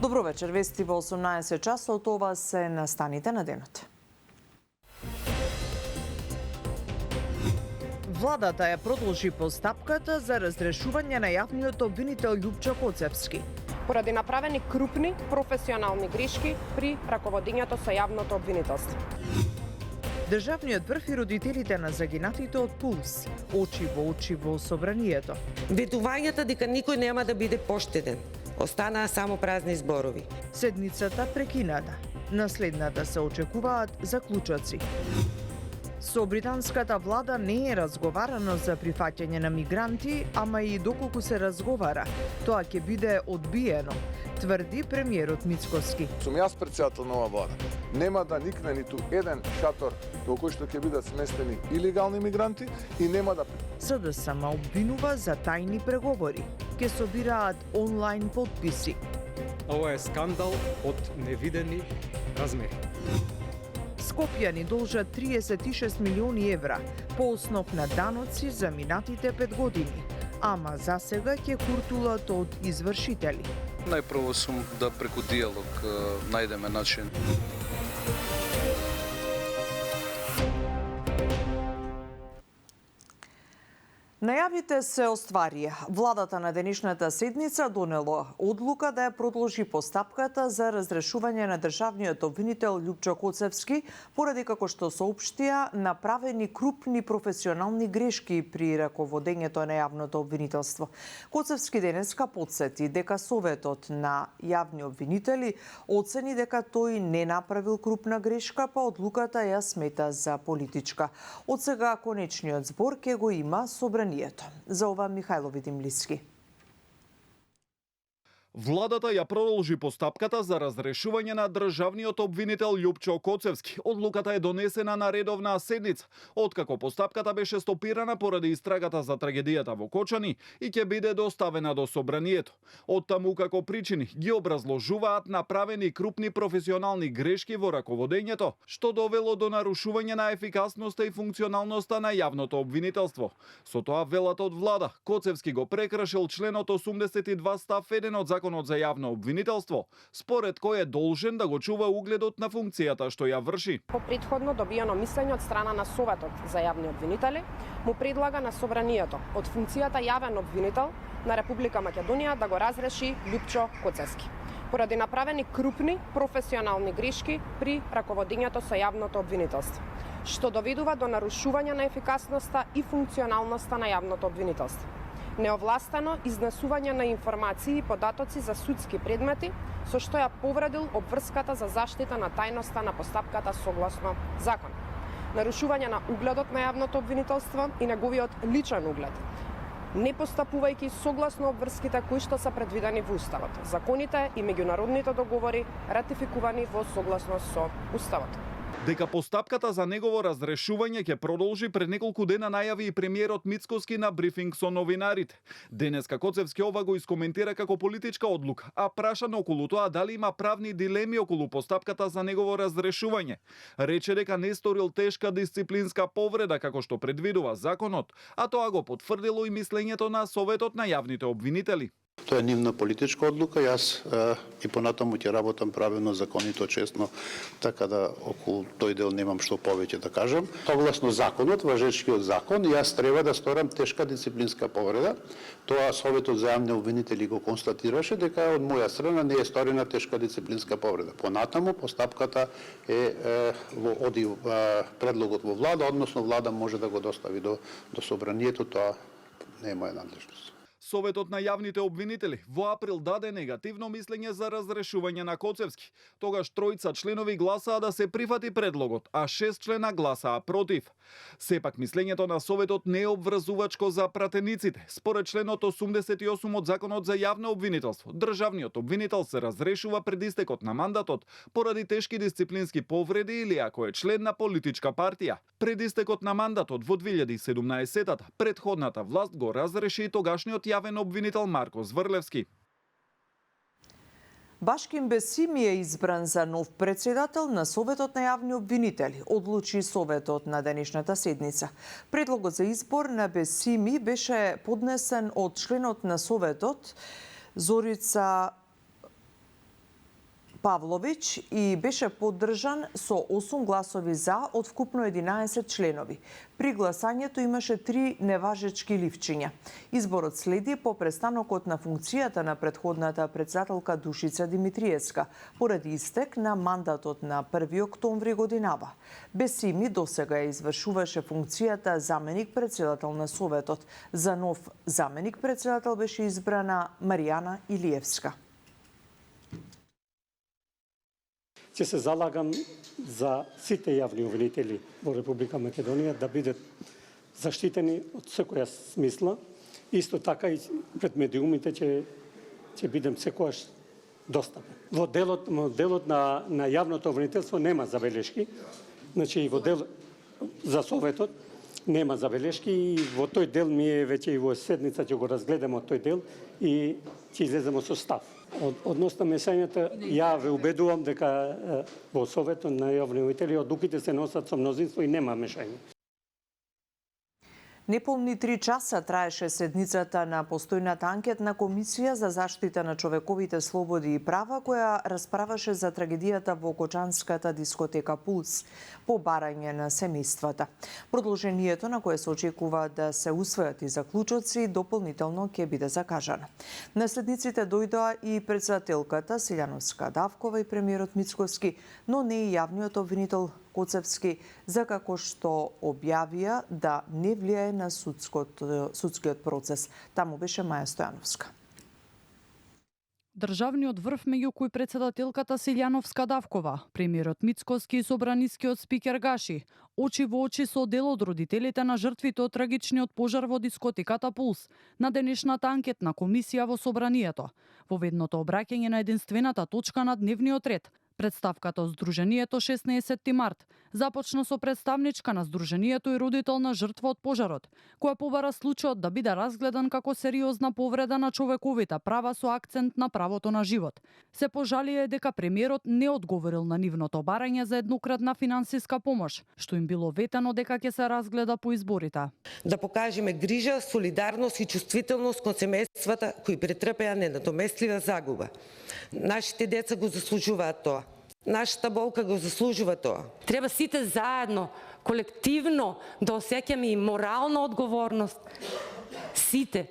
Добро вечер, вести во 18 часот, ова се настаните на денот. Владата ја продолжи постапката за разрешување на јавниот обвинител Љупчо Коцевски. Поради направени крупни професионални грешки при раководењето со јавното обвинителство. Државниот врв и родителите на загинатите од Пулс, очи во собранието. Ветувањата дека никој нема да биде поштеден останаа само празни зборови. Седницата прекината. На следната се очекуваат заклучоци. Со британската влада не е разговарано за прифаќање на мигранти, ама и доколку се разговара, тоа ќе биде одбиено, тврди премиерот Мицкоски. Сум јас председател на ова влада. Нема да никне ниту еден шатор во кој што ќе бидат сместени илегални мигранти и нема да... СДСМ обвинува за тајни преговори. Ке собираат онлайн потписи. Ова е скандал од невидени размери. Скопјани должат 36 милиони евра по основ на даноци за минатите 5 години, ама засега ќе куртулат од извршители. Најпрво сум да преку диалог најдеме начин. Најавите се остварија. Владата на денешната седница донело одлука да ја продолжи постапката за разрешување на државниот обвинител Љупчо Коцевски, поради како што соопштија направени крупни професионални грешки при раководењето на јавното обвинителство. Коцевски денеска потсети дека Советот на јавни обвинители оцени дека тој не направил крупна грешка, па одлуката ја смета за политичка. Од сега конечниот збор ќе го има собранието. За ова Михајло Видимлиски. Владата ја продолжи постапката за разрешување на државниот обвинител Љупчо Коцевски. Одлуката е донесена на редовна седница, откако постапката беше стопирана поради истрагата за трагедијата во Кочани и ќе биде доставена до собранието. Оттаму како причини ги образложуваат направени крупни професионални грешки во раководењето, што довело до нарушување на ефикасноста и функционалноста на јавното обвинителство. Со тоа велат од влада, Коцевски го прекршил членот 82 став 1 од Законот за јавно обвинителство, според кој е должен да го чува угледот на функцијата што ја врши. По претходно добиено мислење од страна на Советот за јавни обвинители, му предлага на собранието од функцијата јавен обвинител на Република Македонија да го разреши Љупчо Коцевски, поради направени крупни професионални грешки при раководењето со јавното обвинителство, што доведува до нарушување на ефикасноста и функционалноста на јавното обвинителство. Неовластено изнесување на информации и податоци за судски предмети, со што ја повредил обврската за заштита на тајноста на постапката согласно закон. Нарушување на угледот на јавното обвинителство и неговиот личен углед, не постапувајќи согласно обврските кои што се предвидени во Уставот, законите и меѓународните договори ратификувани во согласност со Уставот. Дека постапката за негово разрешување ќе продолжи, пред неколку дена најави и премиерот Мицкоски на брифинг со новинарите. Денеска Коцевски ова го искоментира како политичка одлука, а прашан околу тоа дали има правни дилеми околу постапката за негово разрешување. Рече дека не сторил тешка дисциплинска повреда како што предвидува законот, а тоа го потврдило и мислењето на Советот на јавните обвинители. Тоа е нивна политичка одлука, јас и понатаму ќе работам правилно, законито, честно, така да околу тој дел немам што повеќе да кажам. Согласно законот, важечкиот закон, јас треба да сторам тешка дисциплинска повреда. Тоа Советот за јавни обвинители го констатираше дека од моја страна не е сторена тешка дисциплинска повреда. Понатаму постапката оди предлогот во влада, односно влада може да го достави до собранието, тоа не е моја надлежност. Советот на јавните обвинители во април даде негативно мислење за разрешување на Коцевски. Тогаш тројца членови гласаа да се прифати предлогот, а 6 члена гласаа против. Сепак мислењето на Советот не е обврзувачко за пратениците. Според членот 88 од Законот за јавно обвинителство, државниот обвинител се разрешува пред истекот на мандатот поради тешки дисциплински повреди или ако е член на политичка партија. Пред истекот на мандатот во 2017-та, претходната власт го разреши и тогашниот јавен обвинител Марко Зврлевски. Башким Бесими е избран за нов председател на Советот на јавни обвинители, одлучи Советот на денешната седница. Предлогот за избор на Бесими беше поднесен од членот на Советот Зорица Павлович и беше поддржан со 8 гласови за од вкупно 11 членови. При гласањето имаше 3 неважечки ливчиња. Изборот следи по престанокот на функцијата на претходната председателка Душица Димитриевска, поради истек на мандатот на 1 октомври годинава. Бесими досега ја извршуваше функцијата заменик председател на Советот. За нов заменик председател беше избрана Маријана Илиевска. Ќе се залагам за сите јавни обвинители во Република Македонија да бидат заштитени од секоја смисла. Исто така и пред медиумите ќе бидем секојаш достапен. Во делот на јавното обвинителство нема забелешки. Значи и во дел за Советот нема забелешки и во тој дел ми е веќе и во седница ќе го разгледаме тој дел и ќе излеземе со став. Односно мешањата, ја ве убедувам дека во Советот на јавни обвинители одлуките се носат со мнозинство и нема мешање. Неполни 3 часа траеше седницата на постојната анкетна комисија за заштита на човековите слободи и права, која расправаше за трагедијата во кочанската дискотека Пулс, по барање на семејствата. Продолжението на кое се очекува да се усвојат и заклучоци дополнително ќе биде закажано. На седниците дојдоа и председателката Силјановска Давкова и премиерот Мицковски, но не и јавниот обвинител Коцевски, за како што објавија да не влијае на судскиот процес. Таму беше Маја Стојановска. Државниот врв меѓу кои председателката Силјановска Давкова, премиерот Мицковски и собранискиот спикер Гаши, очи во очи со дел од родителите на жртвите од трагичниот пожар во дискотеката Пулс, на денешната анкетна комисија во собранието, во ведното обраќање на единствената точка на дневниот ред. Представката од Сдруженијето 16 март започна со представничка на Сдруженијето и родител на жртва од пожарот, која побара случајот да биде разгледан како сериозна повреда на човековите права со акцент на правото на живот. Се пожалија дека премиерот не одговорил на нивното барање за еднократна финансиска помош, што им било ветено дека ќе се разгледа по изборите. Да покажеме грижа, солидарност и чувствителност кон семејствата кои претрпеа ненадоместлива загуба. Нашите деца го заслужуваат тоа. Нашата болка го заслужува тоа. Треба сите заедно, колективно да осеќаме и морална одговорност. Сите.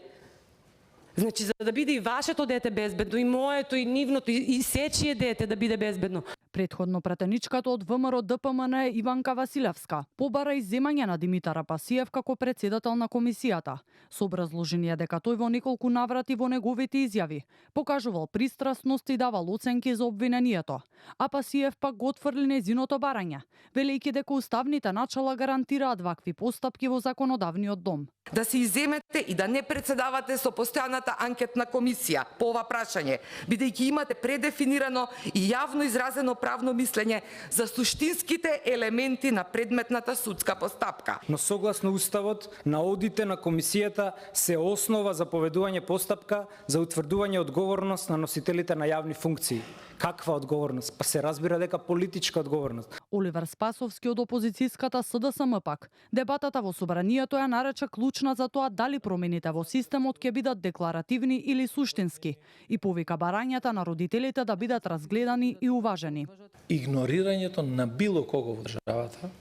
Значи, за да биде и вашето дете безбедно, и моето, и нивното, и сечие дете да биде безбедно. Предходно пратеничката од ВМРО ДПМН Иванка Василевска побара изземање на Димитар Апасиев како председател на комисијата, со образложение дека тој во неколку наврати во неговите изјави покажувал пристрасност и давал оценки за обвинението. Апасиев пак го отфрли нејзиното барање, велејќи дека уставните начала гарантираат вакви постапки во законодавниот дом. Да се изземете и да не председавате со постојаната анкетна комисија по ова прашање, бидејќи имате предефинирано и јавно изразено правно мислење за суштинските елементи на предметната судска постапка. Но согласно Уставот, наодите на комисијата се основа за поведување постапка за утврдување одговорност на носителите на јавни функции. Каква одговорност? Па се разбира дека политичка одговорност. Оливер Спасовски од опозицијската СДСМ пак дебатата во собранието ја нарече клучна за тоа дали промените во системот ќе бидат декларативни или суштински и повика барањата на родителите да бидат разгледани и уважени. Игнорирањето на било кого во државата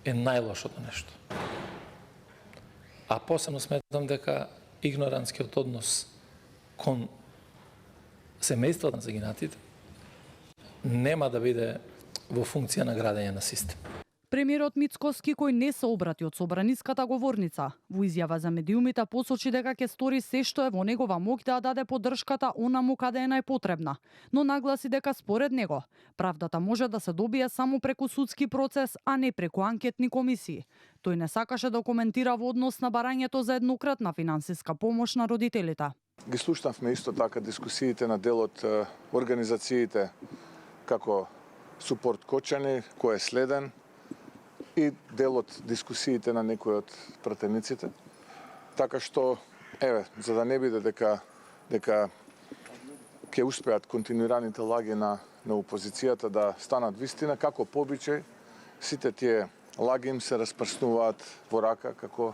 е најлошото нешто. А посебно сметам дека игноранскиот однос кон семејството на загинатите нема да биде во функција на градење на систем. Премиерот Мицковски, кој не се обрати од собраниската говорница, во изјава за медиумите посочи дека ќе стори се што е во негова моќ да даде поддршката онаму каде е најпотребна, но нагласи дека според него правдата може да се добие само преку судски процес, а не преку анкетни комисии. Тој не сакаше да коментира во однос на барањето за еднократна финансиска помош на родителите. Ги слушнавме исто така дискусиите на делот организациите како Супорт Кочани, кој е следен, и делот дискусиите на некои од пратениците. Така што, за да не биде дека ќе успеат континуираните лаги на опозицијата да станат вистина, како по обичај, сите тие лаги им се распрснуваат во рака како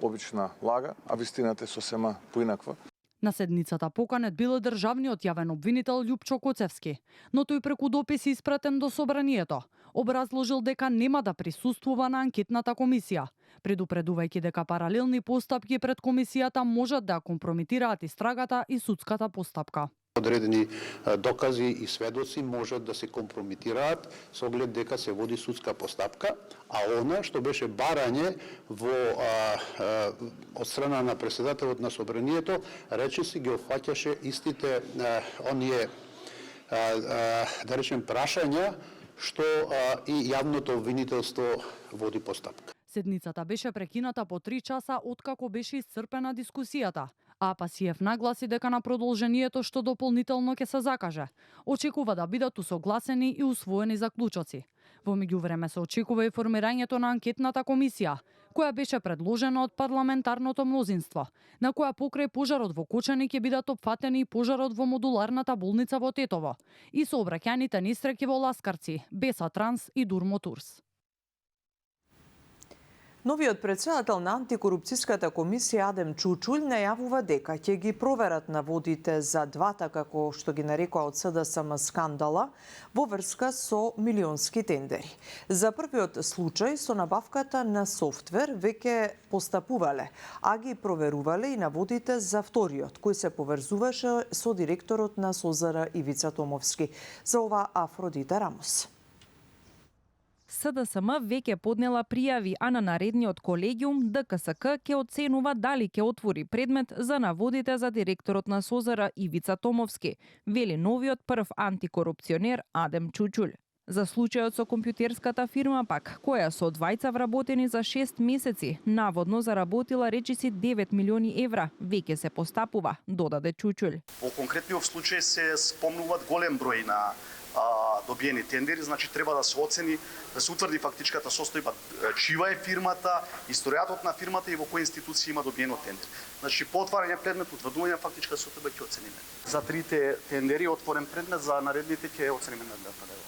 обична лага, а вистината е сосема поинаква. На седницата поканет бил државниот јавен обвинител Љупчо Коцевски, но тој преку допис испратен до собранието образложил дека нема да присуствува на анкетната комисија, предупредувајќи дека паралелни постапки пред комисијата можат да компрометираат истрагата и судската постапка. Одредени докази и сведоци можат да се компрометираат со оглед дека се води судска постапка, а она што беше барање од страна на председателот на собранието, речиси ги опфаќаше истите оние да речем прашања што и јавното обвинителство води постапка. Седницата беше прекината по 3 часа откако беше исцрпена дискусијата. А Пасиев нагласи дека на продолжението што дополнително ќе се закаже, очекува да бидат усогласени и усвоени заклучоци. Во меѓувреме се очекува и формирањето на анкетната комисија, која беше предложена од парламентарното мнозинство, на која покрај пожарот во Кочани ќе бидат опфатени и пожарот во модуларната болница во Тетово и сообраќајните несреќи во Ласкарци, Беса Транс и Дурмотурс. Новиот председател на антикорупцијската комисија Адем Чучул најавува дека ќе ги проверат наводите за двата, како што ги нарекоа од СДСМ, скандала во врска со милионски тендери. За првиот случај со набавката на софтвер веќе постапувале, а ги проверувале и наводите за вториот, кој се поврзуваше со директорот на СОЗР Ивица Томовски. За ова Афродита Рамос. СДСМ веќе поднела пријави, а на наредниот колегиум ДКСК ќе оценува дали ќе отвори предмет за наводите за директорот на СОЗР Ивица Томовски, вели новиот прв антикорупционер Адем Чучул. За случајот со компјутерската фирма пак, која со двајца вработени за 6 месеци, наводно заработила речиси 9 милиони евра, веќе се постапува, додаде Чучул. Во конкретниот случај се спомнуваат голем број на добиени тендери, значи треба да се оцени, да се утврди фактичката состојба, чива е фирмата, историјатот на фирмата и во кои институции има добиено тендер. Значи по отварање предмет, утврдување фактичка состојба ќе оцениме. За трите тендери отворен предмет, за наредните ќе оцениме на ДПД.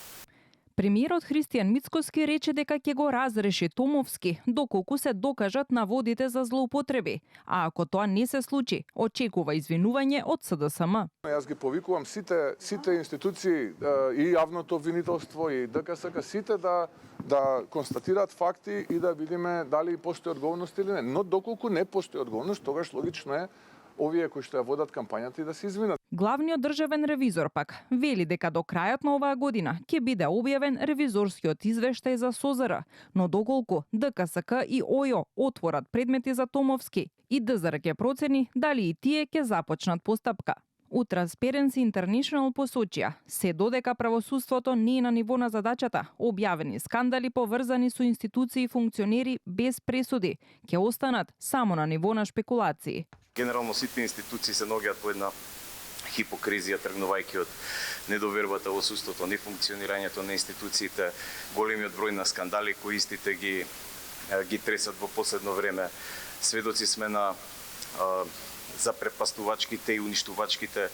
Премиерот Христијан Мицкоски рече дека ќе го разреши Томовски доколку се докажат наводите за злоупотреби, а ако тоа не се случи, очекува извинување од СДСМ. Јас ги повикувам сите институции и јавното обвинителство и ДКСК, сите да констатираат факти и да видиме дали постои одговорност или не. Но доколку не постои одговорност, тогаш логично е овие кои што ја водат кампањата и да се извинат. Главниот државен ревизор пак вели дека до крајот на оваа година ќе биде објавен ревизорскиот извештај за СОЗР, но доколку ДКСК и ОЈО отворат предмети за Томовски и ДЗР ќе процени дали и тие ќе започнат постапка. У Transparency International посочија, се додека правосудството не е на ниво на задачата, објавени скандали поврзани со институции и функционери без пресуди ќе останат само на ниво на шпекулации. Генерално сите институции се наоѓаат во една хипокризија, тргнувајќи од недовербата во судството, нефункционирањето на институциите, големиот број на скандали кои истите ги тресат во последно време. Сведоци сме на запрепастувачките и уништувачките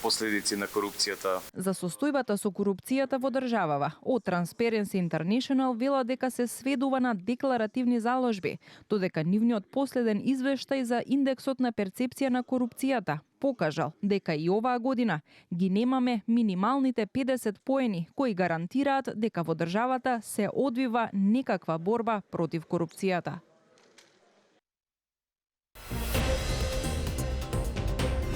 последици на корупцијата. За состојбата со корупцијата во државава, од Transparency International вела дека се сведува на декларативни заложби, додека нивниот последен извештај за индексот на перцепција на корупцијата покажал дека и оваа година ги немаме минималните 50 поени кои гарантираат дека во државата се одвива некаква борба против корупцијата.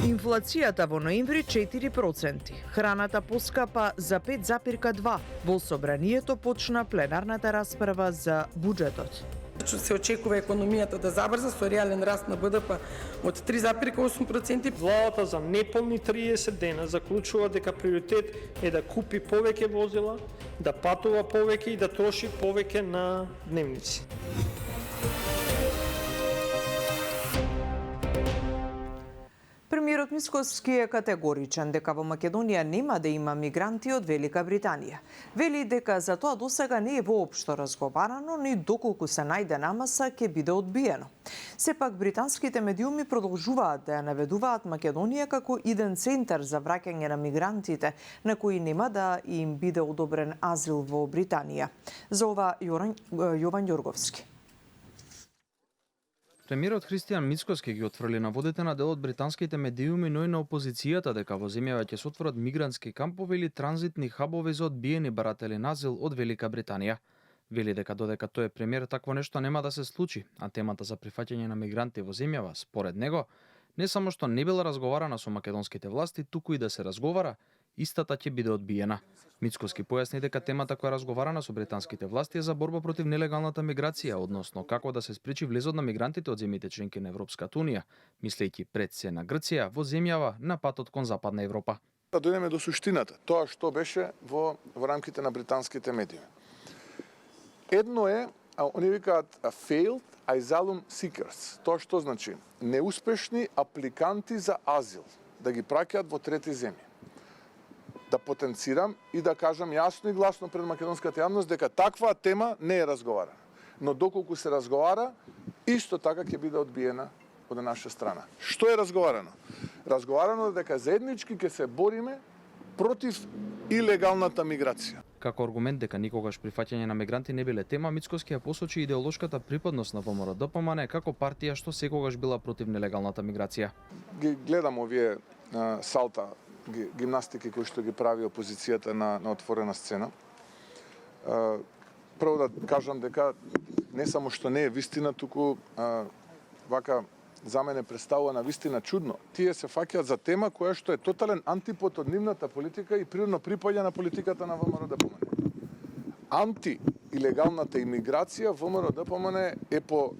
Инфлацијата во ноември 4%, храната поскапа за 5,2%. Во собранието почна пленарната расправа за буџетот. Се очекува економијата да забрза со реален раст на БДП од 3,8%. Владата за неполни 30 дена заклучува дека приоритет е да купи повеќе возила, да патува повеќе и да троши повеќе на дневници. Премиерот Мицкоски е категоричен дека во Македонија нема да има мигранти од Велика Британија. Вели дека за тоа досега не е воопшто разговарано, ни доколку се најде намаса ќе биде одбиено. Сепак британските медиуми продолжуваат да ја наведуваат Македонија како иден центар за враќање на мигрантите на кои нема да им биде одобрен азил во Британија. За ова Јован Ѓорговски. Премиерот Христијан Мицкоски ги отфрли наводите на дел од британските медиуми, но и на опозицијата дека во земјава ќе се отворат мигрантски кампови или транзитни хабови за одбиени баратели на азил од Велика Британија. Вели дека додека тој е премиер, такво нешто нема да се случи, а темата за прифаќање на мигранти во земјава, според него, не само што не била разговарана со македонските власти, туку и да се разговара, истата ќе биде одбиена. Мицкоски појасни дека темата која разговарана со британските власти е за борба против нелегалната миграција, односно како да се спречи влезот на мигрантите од земјите членки на Европската унија, мислејќи пред се на Грција во земјава на патот кон Западна Европа. Да дојдеме до суштината, тоа што беше во рамките на британските медиуми. Едно е, они викаат failed asylum seekers. Тоа што значи? Неуспешни апликанти за азил, да ги праќаат во трети земји. Да потенцирам и да кажам јасно и гласно пред македонската јавност дека таква тема не е разговарана. Но доколку се разговара, исто така ќе биде одбиена од наша страна. Што е разговарано? Разговарано дека заеднички ќе се бориме против илегалната миграција. Како аргумент дека никогаш прифаќање на мигранти не биле тема, Мицкоски ја посочи идеолошката припадност на ВМРО-ДПМН како партија што секогаш била против нелегалната миграција. Ги гледам овие салта гимнастики кои што ги прави опозицијата на отворена сцена. Прво да кажам дека не само што не е вистина, туку вака за мене представува на вистина чудно. Тие се фаќаат за тема која што е тотален антипод од нивната политика и природно припаѓа на политиката на ВМРО-ДПМН. Анти-илегалната имиграција ВМРО-ДПМН е по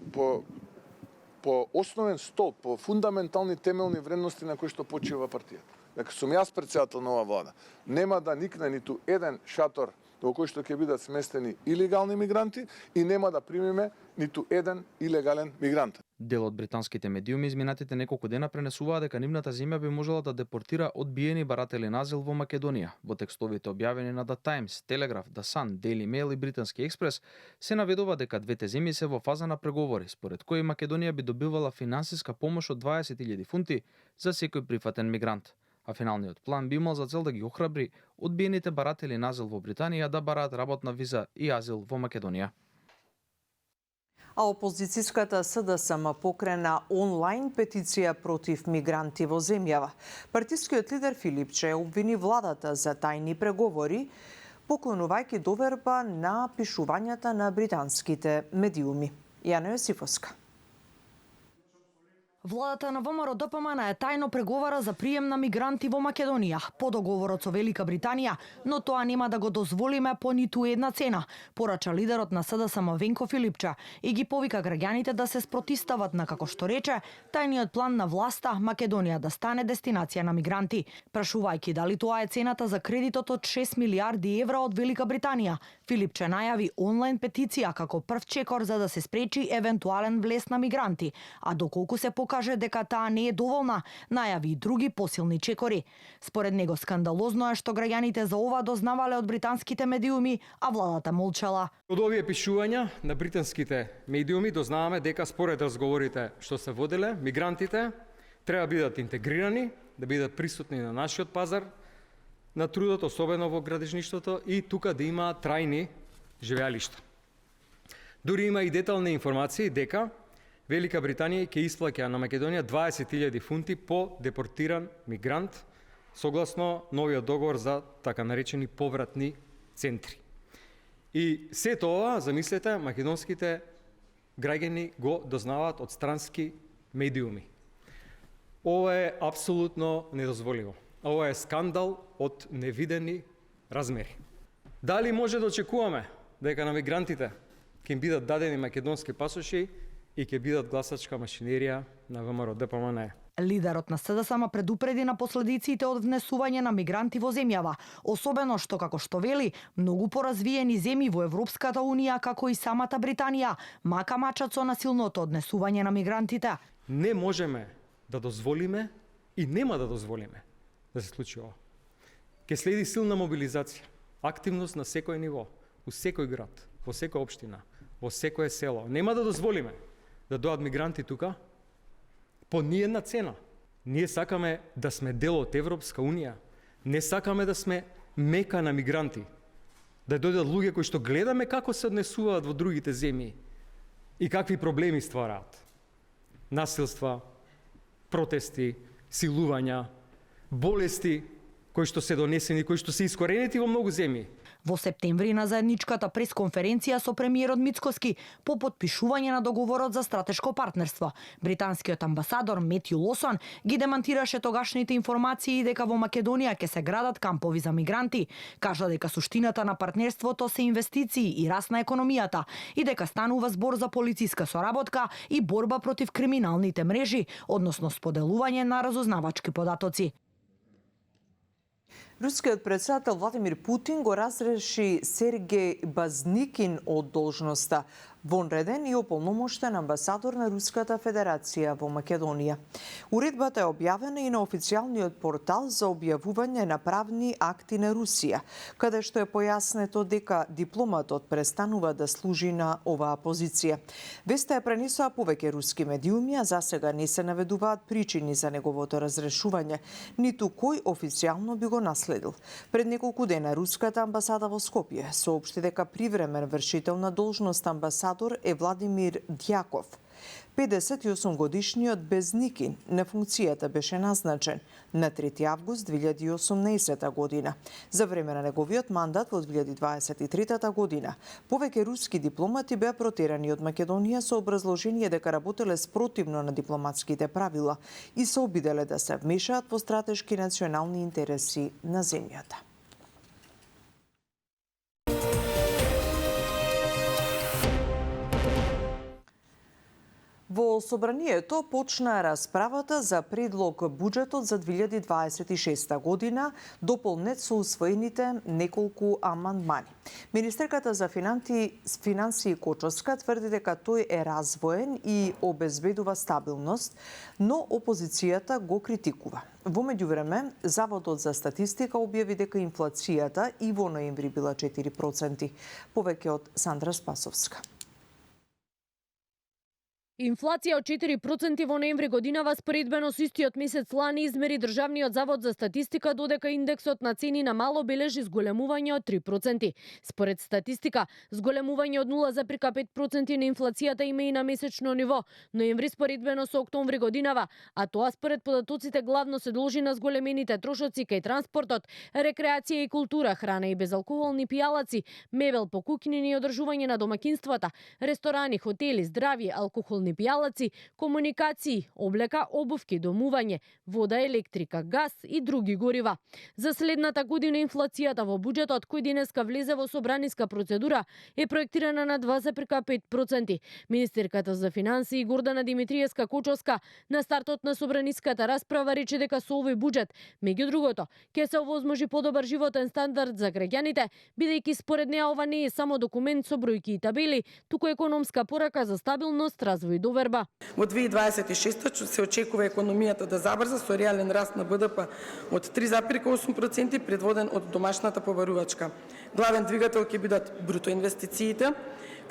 основен столб, по фундаментални темелни вредности на кои што почива партијата. Дека сум јас председател на оваа влада, нема да никне ниту еден шатор во кој што ќе бидат сместени илегални мигранти и нема да примиме ниту еден илегален мигрант. Дел од британските медиуми изминатите неколку дена пренесуваа дека нивната земја би можела да депортира одбиени баратели на азил во Македонија. Во текстовите објавени на The Times, Telegraph, The Sun, Daily Mail и Британски експрес се наведува дека двете земји се во фаза на преговори, според кои Македонија би добивала финансиска помош од 20.000 фунти за секој прифатен мигрант. А финалниот план би имал за цел да ги охрабри одбиените баратели на азил во Британија да бараат работна виза и азил во Македонија. А опозицијската СДСМ покрена онлайн петиција против мигранти во земјава. Партискиот лидер Филипче обвини владата за тајни преговори, поклонувајќи доверба на пишувањата на британските медиуми. Јана Јосифовска. Владата на ВМРО-ДПМН е тајно преговара за прием на мигранти во Македонија по договорот со Велика Британија, но тоа нема да го дозволиме по ниту една цена, порача лидерот на СДСМ Венко Филипче и ги повика граѓаните да се спротистават на, како што рече, тајниот план на власта Македонија да стане дестинација на мигранти, прашувајќи дали тоа е цената за кредитот од 6 милиарди евра од Велика Британија. Филипче најави онлайн петиција како прв чекор за да се спречи евентуален влез на мигранти, а доколку се покаже дека таа не е доволна, најави и други посилни чекори. Според него скандалозно е што граѓаните за ова дознавале од британските медиуми, а владата молчала. Од овие пишувања на британските медиуми дознаваме дека според разговорите што се воделе, мигрантите треба да бидат интегрирани, да бидат присутни на нашиот пазар на трудот, особено во градежништвото, и тука да има трајни живеалишта. Дури има и детални информации дека Велика Британија ќе исплаќа на Македонија 20.000 фунти по депортиран мигрант, согласно новиот договор за така наречени повратни центри. И се тоа, замислете, македонските граѓани го дознаваат од странски медиуми. Ова е апсолутно недозволиво. Ова е скандал од невидени размери. Дали може да очекуваме дека на мигрантите ќе им бидат дадени македонски пасоши и ќе бидат гласачка машинерија на ВМРО-ДПМН? Лидерот на СДСМ предупреди на последиците од внесување на мигранти во земјава, особено што, како што вели, многу поразвиени земји во Европската унија, како и самата Британија, мака мачат со насилното однесување на мигрантите. Не можеме да дозволиме и нема да дозволиме да се случи ова. Ке следи силна мобилизација, активност на секој ниво, у секој град, во секоја општина, во секое село. Нема да дозволиме да дојдат мигранти тука по ниедна цена. Ние сакаме да сме дел од Европска унија. Не сакаме да сме мека на мигранти. Да дојдат луѓе кои што гледаме како се однесуваат во другите земји и какви проблеми ствараат. насилства, протести, силувања, болести кои што се донесени, кои што се искоренети во многу земји. Во септември на заедничката пресконференција со премиерот Мицкоски по подпишување на договорот за стратешко партнерство, британскиот амбасадор Метју Лосон ги демантираше тогашните информации дека во Македонија ќе се градат кампови за мигранти. Кажа дека суштината на партнерството се инвестиции и раст на економијата и дека станува збор за полициска соработка и борба против криминалните мрежи, односно споделување на разузнавачки податоци. Рускиот председател Владимир Путин го разреши Сергеј Базникин од должноста вонреден и ополномоштен амбасадор на Руската Федерација во Македонија. Уредбата е објавена и на официјалниот портал за објавување на правни акти на Русија, каде што е појаснето дека дипломатот престанува да служи на оваа позиција. Веста е пренесоа повеќе руски медиуми, а засега не се наведуваат причини за неговото разрешување, ниту кој официјално би го наследил. Пред неколку дена руската амбасада во Скопје соопшти дека привремен вршител на должност амбасадор е Владимир Дјаков. 58 годишниот Безникин на функцијата беше назначен на 3 август 2018 година. За време на неговиот мандат во 2023 година, повеќе руски дипломати беа протерани од Македонија со образложение дека работеле спротивно на дипломатските правила и се обиделе да се вмешаат во стратешки национални интереси на земјата. Во Собранието почна расправата за предлог буџетот за 2026 година, дополнет со усвоените неколку амандмани. Министерката за финансии Кочовска тврди дека тој е развоен и обезбедува стабилност, но опозицијата го критикува. Во меѓувреме, Заводот за статистика објави дека инфлацијата и во ноември била 4%. Повеќе од Сандра Спасовска. Инфлација од 4% во ноември годинава споредбено со истиот месец лани измери Државниот завод за статистика, додека индексот на цени на мало бележи зголемување од 3%. Според статистика, зголемување од 0,5% на инфлацијата има и на месечно ниво, ноември споредбено со октомври годинава, а тоа според податоците главно се должи на зголемените трошоци кај транспортот, рекреација и култура, храна и безалкохолни пијалаци, мебел, покукнини и одржување на домакинствата, ресторани, хотели, здрави, алкохолни пијалаци, комуникации, облека, обувки, домување, вода, електрика, газ и други горива. За следната година инфлацијата во буџетот, кој денеска влезе во собраниска процедура, е проектирана на 2,5%. Министерката за финансии Гордана Димитриевска Кочовска на стартот на собраниската расправа рече дека со овој буџет, меѓу другото, ќе се овозможи подобар животен стандард за граѓаните, бидејќи според неа ова не е само документ со бројки и табели, туку економска порака за стабилност, развој и доверба. Во 2026 се очекува економијата да забрза со реален раст на БДП од 3,8% предводен од домашната побарувачка. Главен двигател ќе бидат бруто инвестициите,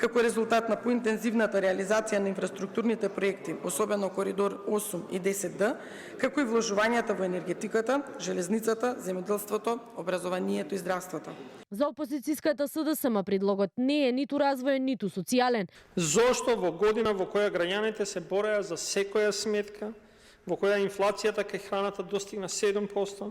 како резултат на поинтензивната реализација на инфраструктурните проекти, особено коридор 8 и 10Д, како и вложувањата во енергетиката, железницата, земјоделството, образованието и здравството. За опозицијската СДСМ предлогот не е ниту развоен, ниту социјален. Зошто во година во која граѓаните се бореа за секоја сметка, во која инфлацијата кај храната достигна 7%,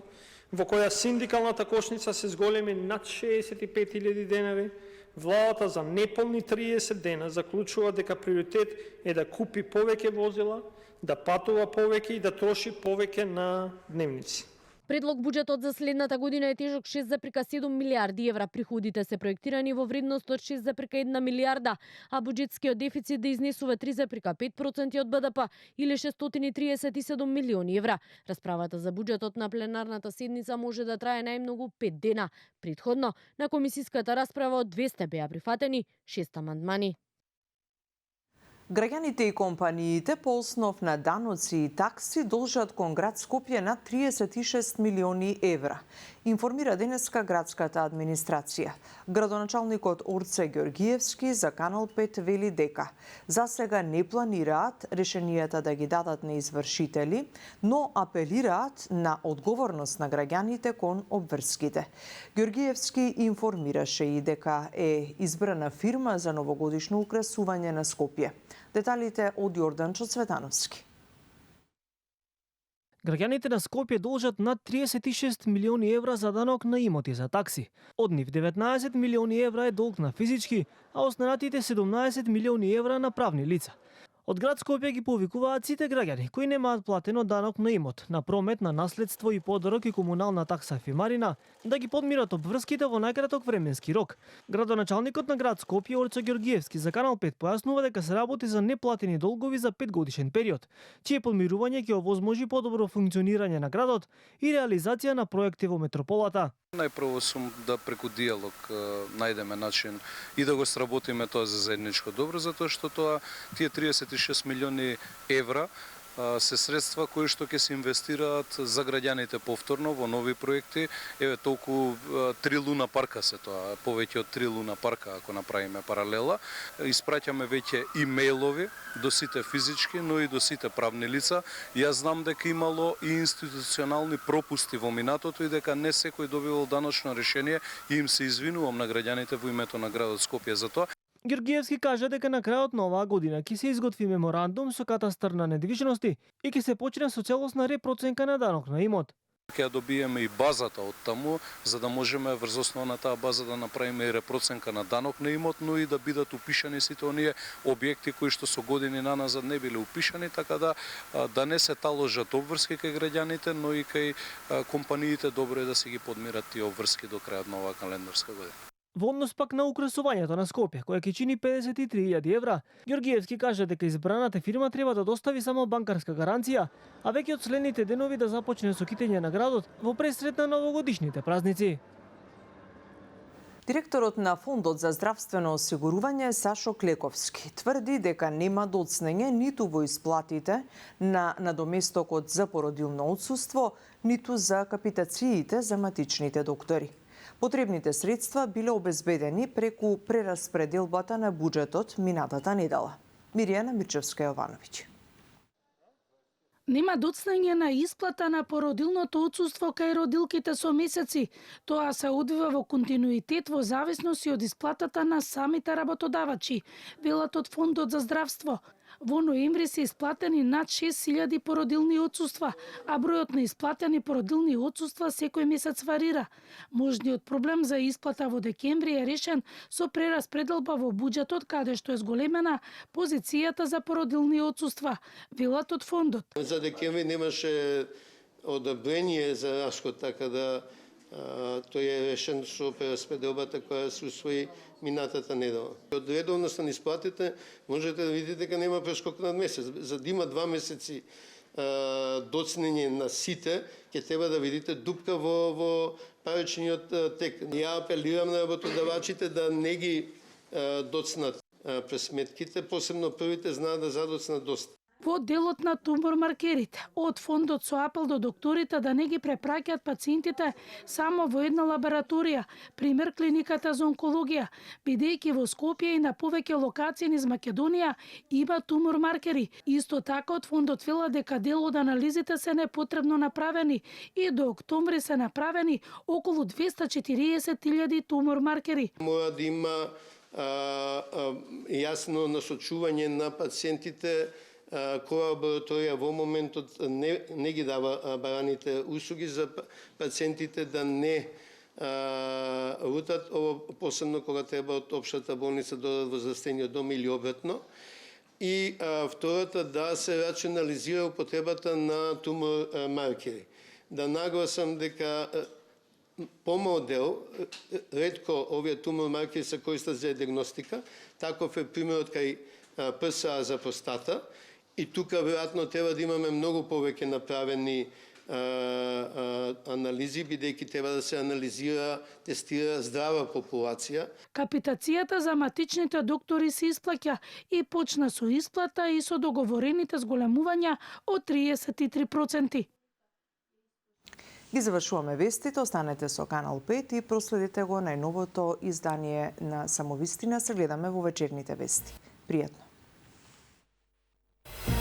во која синдикалната кошница се зголеми над 65.000 денари, владата за неполни 30 дена заклучува дека приоритет е да купи повеќе возила, да патува повеќе и да троши повеќе на дневници. Предлог буџетот за следната година е тежок 6,7 милиарди евра. Приходите се проектирани во вредност од 6,1 милиарда, а буџетскиот дефицит да изнесува 3,5% од БДП или 637 милиони евра. Расправата за буџетот на пленарната седница може да трае најмногу 5 дена. Претходно, на комисиската расправа од 200 беа прифатени 6 амандмани. Граѓаните и компаниите по основ на даноци и такси должат кон град Скопје над 36 милиони евра. информира денеска градската администрација. Градоначалникот Орце Ѓоргиевски за Канал 5 вели дека за сега не планираат решенијата да ги дадат на извршители, но апелираат на одговорност на граѓаните кон обврските. Ѓоргиевски информираше и дека е избрана фирма за новогодишно украсување на Скопје. Деталите од Јорданчо Цветановски. Граѓаните на Скопје должат над 36 милиони евра за данок на имоти за такси. Од нив 19 милиони евра е долг на физички, а останатите 17 милиони евра на правни лица. Од град Скопје ги повикуваат сите граѓани кои немаат платено данок на имот, на промет, на наследство и подарок и комунална такса фимарина, да ги подмират обврските во најкраток временски рок. Градоначалникот на град Скопје Орце Ѓоргиевски за Канал 5 појаснува дека се работи за неплатени долгови за 5-годишен период, чие подмирување ќе овозможи подобро функционирање на градот и реализација на проекти во метрополата. Најпрво сум да преку диалог најдеме начин и да го сработиме тоа за заедничко добро, затоа што тие 36 милиони евра се средства кои што ќе се инвестираат за граѓаните повторно во нови проекти. Еве толку 3 луна парка се тоа, повеќе од 3 луна парка ако направиме паралела. Испраќаме веќе имејлови до сите физички, но и до сите правни лица. Јас знам дека имало и институционални пропусти во минатото и дека не секој добивал даночно решение и им се извинувам на граѓаните во името на градот Скопје за тоа. Ѓоргиевски кажа дека на крајот на оваа година ќе се изготви меморандум со катастар на недвижности и ќе се почне со целосна репроценка на данок на имот. Ќе добиеме и базата од таму, за да можеме врз основа на таа база да направиме и репроценка на данок на имот, но и да бидат упишани сите оние објекти кои што со години наназад не биле упишани, така да не се таложат обврски кај граѓаните, но и кај компаниите. Добро е да се ги подмират тие обврски до крајот на оваа календарска година. Во однос пак на украсувањето на Скопје, која ќе чини 53.000 евра, Ѓоргиевски кажа дека избраната фирма треба да достави само банкарска гаранција, а веќе од следните денови да започне со китење на градот во пресрет на новогодишните празници. Директорот на Фондот за здравствено осигурување Сашо Клековски тврди дека нема доцнење ниту во исплатите на надоместокот за породилно отсуство, ниту за капитациите за матичните доктори. Потребните средства биле обезбедени преку прераспределбата на буџетот минатата недела. Миријана Мирчевска-Јовановиќ. Нема доцнење на исплата на породилното отсуство кај родилките со месеци. Тоа се одвива во континуитет во зависност и од исплатата на самите работодавачи, велат од Фондот за здравство. Во ноември се исплатени над 6.000 породилни отсуства, а бројот на исплатени породилни отсуства секој месец варира. Можниот проблем за исплата во декември е решен со прераспределба во буџетот, каде што е зголемена позицијата за породилни отсуства, велат од фондот. За декември немаше одобрение за расход, така да тој е решен со прераспределбата која се усвои минатата недела. Од редовност на исплатите можете да видите дека нема прескок над месец. За да има 2 месеци доцнење на сите, ќе треба да видите дупка во паричниот тек. Ја апелирам на работодавачите да не ги доцнат пресметките, посебно првите знаат да задоцнат доста. Во делот на тумор маркерите, од фондот со апел до докторите да не ги препраќаат пациентите само во една лабораторија, пример клиниката за онкологија, бидејќи во Скопје и на повеќе локации низ Македонија има тумор маркери. Исто така од фондот вела дека дел од анализите се непотребно направени и до октомври се направени околу 240.000 тумор маркери. Мора да има јасно насочување на пациентите која лабораторија во моментот не ги дава бараните услуги за пациентите да не лутат, посебно кога треба од општата болница додат во здравствениот дом или обратно. И втората, да се рационализира употребата на тумор маркери. Да нагласам дека помал дел, ретко овие тумор маркери се користат за диагностика, таков е примерот кај ПСА за простата. И тука веројатно треба да имаме многу повеќе направени анализи, бидејќи треба да се анализира, тестира здрава популација. Капитацијата за матичните доктори се исплаќа и почна со исплата и со договорените зголемувања од 33%. Ги завршуваме вестите, останете со Канал 5 и проследете го најновото издание на Самовистина. Се гледаме во вечерните вести. Пријатно.